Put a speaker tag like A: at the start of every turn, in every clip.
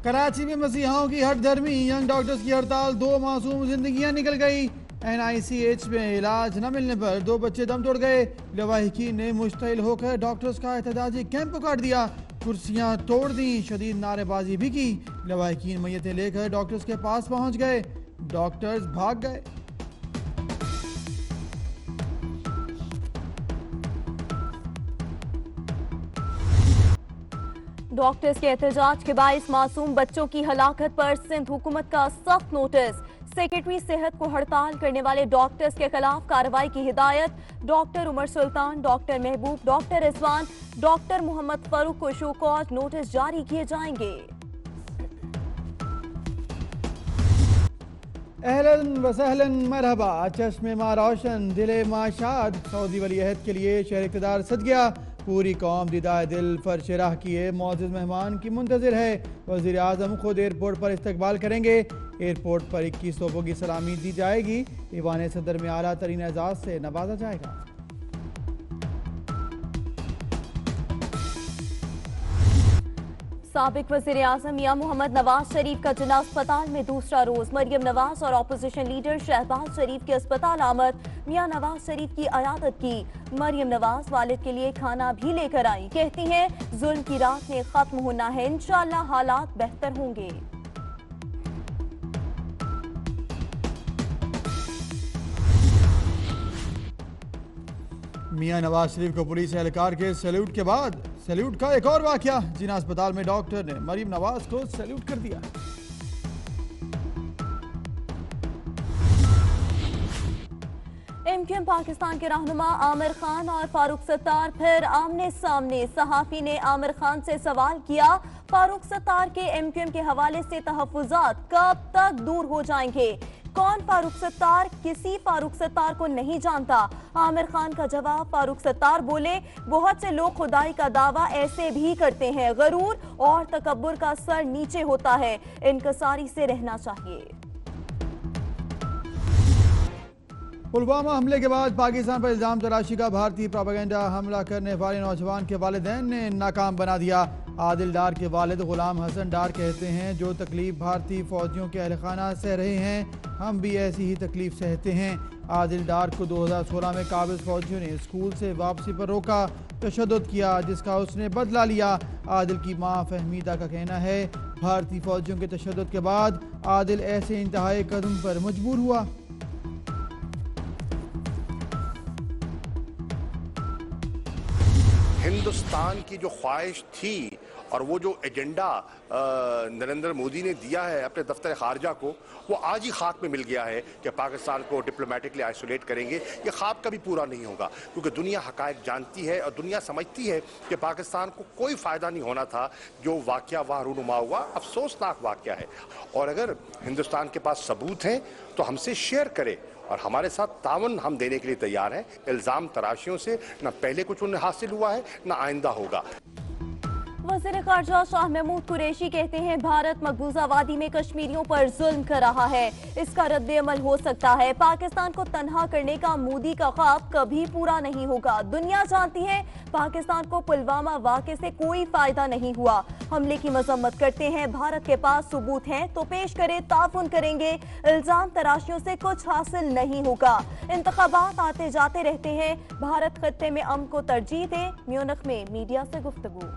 A: कराची में मसीहाओं की हट धर्मी यंग डॉक्टर्स की हड़ताल, 2 मासूम जिंदगियां निकल गई। NICH में इलाज न मिलने पर 2 बच्चे दम तोड़ गए। लवाहिकीन ने मुश्तइल होकर डॉक्टर्स का एहतजाजी कैंप काट दिया, कुर्सियां तोड़ दी, शदीद नारेबाजी भी की। लवाहिकीन मैयतें लेकर डॉक्टर्स के पास पहुंच गए, डॉक्टर्स भाग गए।
B: डॉक्टर्स के एहतजाज के बाइस मासूम बच्चों की हलाकत पर सिंध हुकूमत का सख्त नोटिस। सेक्रेटरी सेहत को हड़ताल करने वाले डॉक्टर्स के खिलाफ कार्रवाई की हिदायत। डॉक्टर उमर सुल्तान, डॉक्टर महबूब, डॉक्टर रिजवान, डॉक्टर मोहम्मद फारूक को शो कॉज नोटिस जारी किए जाएंगे।
A: अहलन वसहलन मरहबा, चश्मे माँ रोशन, दिले माँ शाद। सऊदी वलीअहद के लिए शहर इक़्तिदार सज गया। पूरी कौम दीदाए दिल फर्श राह किए मोअज़्ज़िज़ मेहमान की मुंतज़िर है। वज़ीर आज़म खुद एयरपोर्ट पर इस्तकबाल करेंगे। एयरपोर्ट पर 21 तोपों की सलामी दी जाएगी। ईवान सदर में आला तरीन एजाज़ से नवाजा जाएगा।
B: साबिक वज़ीर आज़म मियां मोहम्मद नवाज शरीफ का जिन्ना अस्पताल में दूसरा रोज। मरियम नवाज और अपोजिशन लीडर शहबाज शरीफ के अस्पताल आमद। मियां नवाज शरीफ की अयादत की। मरियम नवाज वालिद के लिए खाना भी लेकर आई। कहती हैं जुल्म की रात ने खत्म होना है, इंशाअल्लाह हालात बेहतर होंगे।
A: मियां नवाज शरीफ को पुलिस एहलकार के सैल्यूट के बाद सैल्यूट का एक और वाकया। जिना अस्पताल में डॉक्टर ने मरियम नवाज को सैल्यूट कर दिया।
B: MQM पाकिस्तान के रहनुमा आमिर खान और फारूक सत्तार फिर आमने सामने। सहाफी ने आमिर खान से सवाल किया, फारूक सत्तार के MQM के हवाले से तहफ्फुज़ात कब तक दूर हो जाएंगे? कौन फारूक सत्तार? किसी फारूक सत्तार को नहीं जानता। आमिर खान का जवाब, फारूक सत्तार बोले, बहुत से लोग खुदाई का दावा ऐसे भी करते हैं। गरूर और तकब्बुर का सर नीचे होता है, इनकसारी से रहना चाहिए।
A: पुलवामा हमले के बाद पाकिस्तान पर इल्जाम तराशी का भारतीय प्रोपेगेंडा। हमला करने वाले नौजवान के वालिदैन ने नाकाम बना दिया। आदिल डार के वालिद गुलाम हसन डार कहते हैं, जो तकलीफ भारतीय फौजियों के अहलखाना सह रहे हैं, हम भी ऐसी ही तकलीफ सहते हैं। आदिल डार को 2016 में काबिज फौजियों ने स्कूल से वापसी पर रोका, तशद्दुद किया, जिसका उसने बदला लिया। आदिल की मां फहमीदा का कहना है, भारतीय फौजियों के तशद्दुद के बाद आदिल ऐसे इंतहाई कदम पर मजबूर हुआ।
C: हिंदुस्तान की जो ख्वाहिश थी और वो जो एजेंडा नरेंद्र मोदी ने दिया है अपने दफ्तर खारजा को, वो आज ही खाक में मिल गया है कि पाकिस्तान को डिप्लोमेटिकली आइसोलेट करेंगे। ये ख्वाब कभी पूरा नहीं होगा, क्योंकि दुनिया हकायक जानती है और दुनिया समझती है कि पाकिस्तान को कोई फ़ायदा नहीं होना था। जो वाक़या वहाँ रूनुमा हुआ, अफसोसनाक वाक़या है। और अगर हिंदुस्तान के पास सबूत हैं तो हमसे शेयर करे और हमारे साथ तावन हम देने के लिए तैयार हैं। इल्ज़ाम तराशियों से न पहले कुछ उन्हें हासिल हुआ है, न आइंदा होगा।
B: वज़ीर ख़ारजा शाह महमूद कुरैशी कहते हैं, भारत मकबूजा वादी में कश्मीरियों पर जुल्म कर रहा है, इसका रद्द-ए-अमल हो सकता है। पाकिस्तान को तन्हा करने का मोदी का ख्वाब कभी पूरा नहीं होगा। दुनिया जानती है पाकिस्तान को पुलवामा वाक़े से कोई फायदा नहीं हुआ। हमले की मजम्मत करते हैं, भारत के पास सबूत हैं तो पेश करे, ताउन करेंगे। इल्जाम तराशियों से कुछ हासिल नहीं होगा। इंतखाबात आते जाते रहते हैं, भारत खत्ते में अमन को तरजीह दे। म्यूनिख में मीडिया से गुफ्तगू।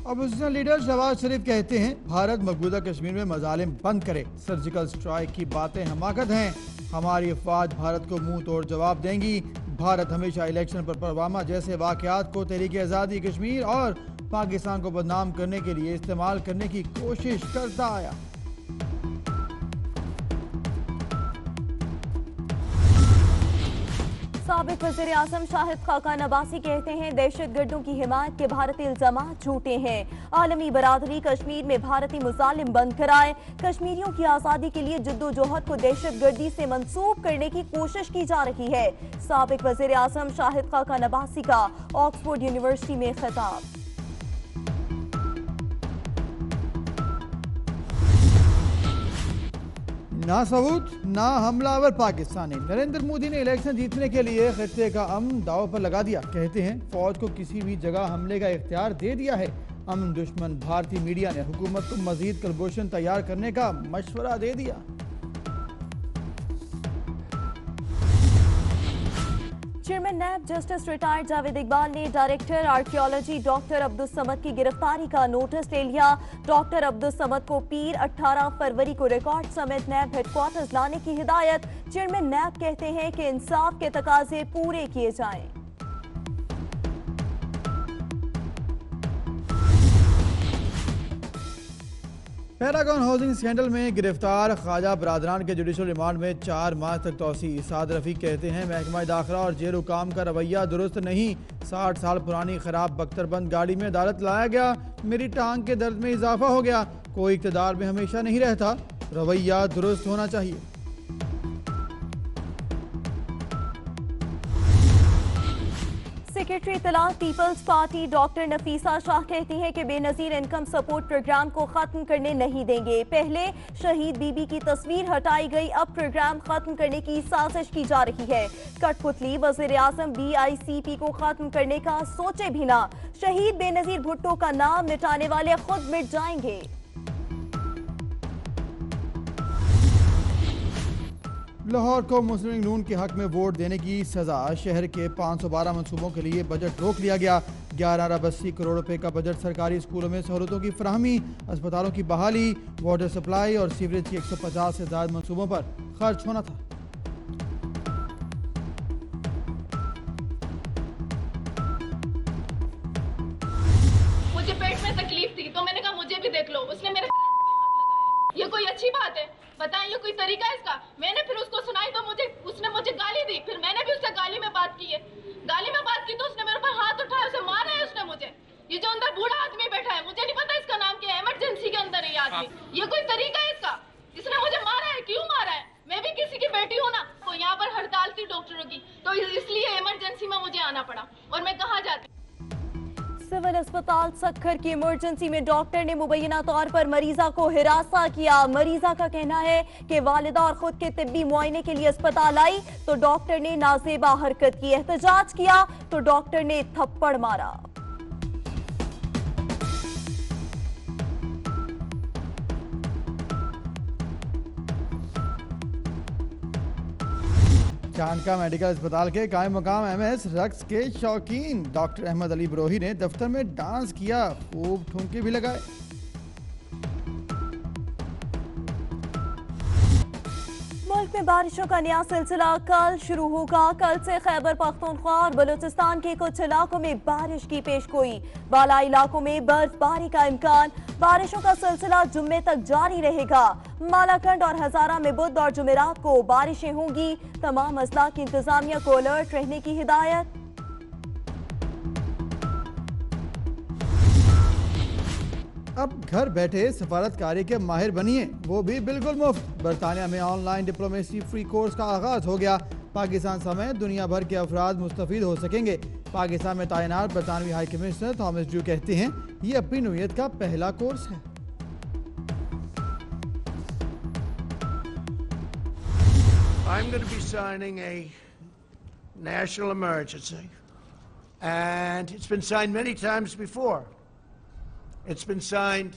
A: अपोजिशन लीडर शहबाज शरीफ कहते हैं, भारत मकबूजा कश्मीर में मजालिम बंद करे। सर्जिकल स्ट्राइक की बातें हमाकत हैं, हमारी अफवाज भारत को मुंह तोड़ जवाब देंगी। भारत हमेशा इलेक्शन पर पुलवामा जैसे वाकयात को तहरीक आज़ादी कश्मीर और पाकिस्तान को बदनाम करने के लिए इस्तेमाल करने की कोशिश करता आया।
B: साबिक वज़ीर आज़म शाहिद खाकान अब्बासी कहते हैं, दहशतगर्दों की हिमायत के भारतीय इल्जाम झूठे हैं। आलमी बरादरी कश्मीर में भारतीय मुजालिम बंद कराए। कश्मीरियों की आज़ादी के लिए जद्दोजहद को दहशतगर्दी से मंसूब करने की कोशिश की जा रही है। साबिक वज़ीर आज़म शाहिद खाकान अब्बासी का ऑक्सफोर्ड यूनिवर्सिटी में खिताब।
A: ना सबूत ना हमलावर पाकिस्तानी। नरेंद्र मोदी ने इलेक्शन जीतने के लिए खित्ते का अमन दाव पर लगा दिया। कहते हैं फौज को किसी भी जगह हमले का इख्तियार दे दिया है। अमन दुश्मन भारतीय मीडिया ने हुकूमत को मजीद कलभूषण तैयार करने का मशवरा दे दिया।
B: चेयरमैन नैब जस्टिस रिटायर्ड जावेद इकबाल ने director archaeology doctor Abdul Samad की गिरफ्तारी का नोटिस ले लिया। डॉक्टर अब्दुल समद को पीर 18 फरवरी को रिकॉर्ड समेत नैब हेडक्वार्टर्स लाने की हिदायत। चेयरमैन नैब कहते हैं कि इंसाफ के तकाजे पूरे किए जाएं।
A: पैरागॉन हाउसिंग स्कैंडल में गिरफ्तार ख्वाजा बरादरान के जुडिशल रिमांड में 4 माह तक तोसी। साद रफीक कहते हैं महकमा दाखिला और जेल हुकाम का रवैया दुरुस्त नहीं। 60 साल पुरानी खराब बख्तरबंद गाड़ी में अदालत लाया गया। मेरी टांग के दर्द में इजाफा हो गया। कोई इक़्तिदार में हमेशा नहीं रहता, रवैया दुरुस्त होना चाहिए।
B: सेक्रेटरी इत्तलात people's party doctor Nafisa Shah कहती हैं कि बेनजीर इनकम सपोर्ट प्रोग्राम को खत्म करने नहीं देंगे। पहले शहीद बीबी की तस्वीर हटाई गई, अब प्रोग्राम खत्म करने की साजिश की जा रही है। कठपुतली वजीर आजम BICP को खत्म करने का सोचे भी ना। शहीद बेनजीर भुट्टो का नाम मिटाने वाले खुद मिट जाएंगे।
A: लाहौर को मुस्लिम लीग नून के हक में वोट देने की सजा। शहर के 512 मंसूबों के लिए बजट रोक लिया गया। 1180 करोड़ रुपए का बजट सरकारी स्कूलों में सहूलतों की फराहमी, अस्पतालों की बहाली, वाटर सप्लाई और सीवरेज की 150 से ज्यादा मंसूबों पर खर्च होना था।
D: मुझे पेट में तकलीफ थी तो मैंने कहा मुझे भी देख लो। उसने मेरे हाथ लगाया। ये कोई अच्छी बात है? बताएं, ये कोई तरीका है इसका? मैंने फिर उसको सुनाई तो उसने मुझे गाली दी। फिर मैंने भी उससे गाली में बात की है। गाली में बात की तो उसने मेरे ऊपर हाथ उठाया, उसे मारा है उसने मुझे। ये जो अंदर बूढ़ा आदमी बैठा है, मुझे नहीं पता इसका नाम क्या है, इमरजेंसी के अंदर है ये आदमी। ये कोई तरीका है इसका? इसने मुझे मारा है, क्यों मारा है? मैं भी किसी की बेटी हूँ ना। तो यहाँ पर हड़ताल थी डॉक्टरों की, तो इसलिए इमरजेंसी में मुझे आना पड़ा। और मैं कहाँ जाती?
B: सिविल अस्पताल सक्खर की इमरजेंसी में डॉक्टर ने मुबैना तौर पर मरीजा को हिरासा किया। मरीजा का कहना है कि वालिदा और खुद के तिब्बी मुआयने के लिए अस्पताल आई तो डॉक्टर ने नाजेबा हरकत की। एहतजाज किया तो डॉक्टर ने थप्पड़ मारा।
A: चांदका मेडिकल अस्पताल के कायम मकाम MS रक्स के शौकीन डॉक्टर अहमद अली बरोही ने दफ्तर में डांस किया, खूब ठुमके भी लगाए।
B: मुल्क में बारिशों का नया सिलसिला कल शुरू होगा। कल से खैबर पख्तूनख्वा और बलूचिस्तान के कुछ इलाकों में बारिश की पेशगोई। बालाई इलाकों में बर्फबारी का इम्कान। बारिशों का सिलसिला जुम्मे तक जारी रहेगा। मालाकंड और हजारा में बुध और जुमेरात को बारिशें होंगी। तमाम अजला की इंतजामिया को अलर्ट रहने की हिदायत।
A: अब घर बैठे सफारतकारी के माहिर बनिए, वो भी बिल्कुल मुफ्त। बरतानिया में ऑनलाइन डिप्लोमेसी फ्री कोर्स का आगाज हो गया। पाकिस्तान समेत दुनिया भर के अफराद मुस्तफीद हो सकेंगे। पाकिस्तान में तैनात बरतानवी हाई कमिश्नर थॉमस ड्रू कहते हैं ये अपनी नौयत का पहला कोर्स है।
E: I'm going to be signing a national emergency, and it's been signed many times before. It's been signed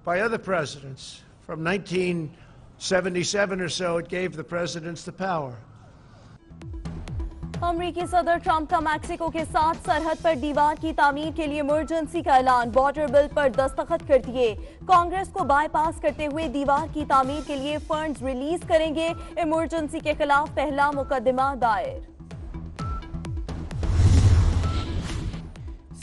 E: by other presidents. From 1977 or so, it gave the presidents the power.
B: अमरीकी सदर Trump का Mexico के साथ सरहद पर दीवार की तामीर के लिए इमरजेंसी का ऐलान। बॉर्डर बिल पर दस्तखत कर दिए। कांग्रेस को बाईपास करते हुए दीवार की तामीर के लिए फंड्स रिलीज करेंगे। इमरजेंसी के खिलाफ पहला मुकदमा दायर।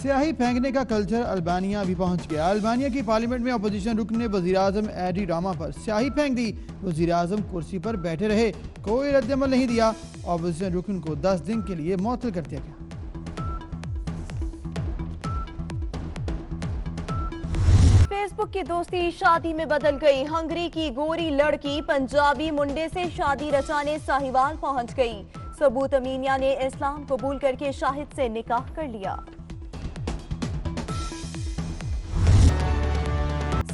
A: स्याही फेंकने का कल्चर अल्बानिया भी पहुंच गया। अल्बानिया की पार्लियामेंट में अपोजिशन रुकन ने वजीर-ए-आज़म एडी रामा पर स्याही फेंक दी। वजीर-ए-आज़म कुर्सी पर बैठे रहे, कोई रद्द-ए-अमल नहीं दिया। अपोजिशन रुकन को 10 दिन के लिए मुअत्तल कर दिया गया।
B: फेसबुक की दोस्ती शादी में बदल गई। हंगरी की गोरी लड़की पंजाबी मुंडे से शादी रचाने साहिवाल पहुंच गई। सबूत अमीनिया ने इस्लाम कबूल करके शाहिद से निकाह कर लिया।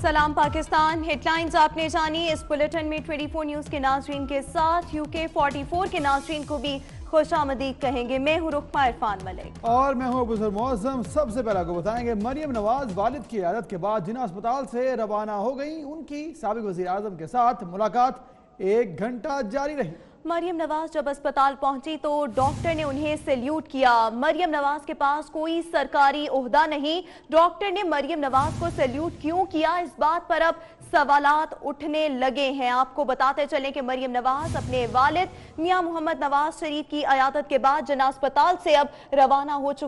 B: सलाम पाकिस्तान। हेडलाइंस आपने जानी। इस बुलेटिन में 24 न्यूज के नाजरीन के साथ UK 44 के नाजरीन को भी खुशामदीद कहेंगे। मैं हूँ रुखमा इरफान मलिक
A: और मैं हूँ बुजुर्ग मौसम। सबसे पहले आपको बताएंगे मरियम नवाज वालिद की इयादत के बाद जिन्ना अस्पताल से रवाना हो गई। उनकी साबिक वज़ीर आज़म के साथ मुलाकात 1 घंटा जारी रही।
B: मरियम नवाज जब अस्पताल पहुंची तो डॉक्टर ने उन्हें सैल्यूट किया। मरियम नवाज के पास कोई सरकारी ओहदा नहीं। डॉक्टर ने मरियम नवाज को सैल्यूट क्यों किया, इस बात पर अब सवालात उठने लगे हैं। आपको बताते चलें कि मरियम नवाज अपने वालिद मियां मोहम्मद नवाज शरीफ की इयादत के बाद जिन्ना अस्पताल से अब रवाना हो चुकी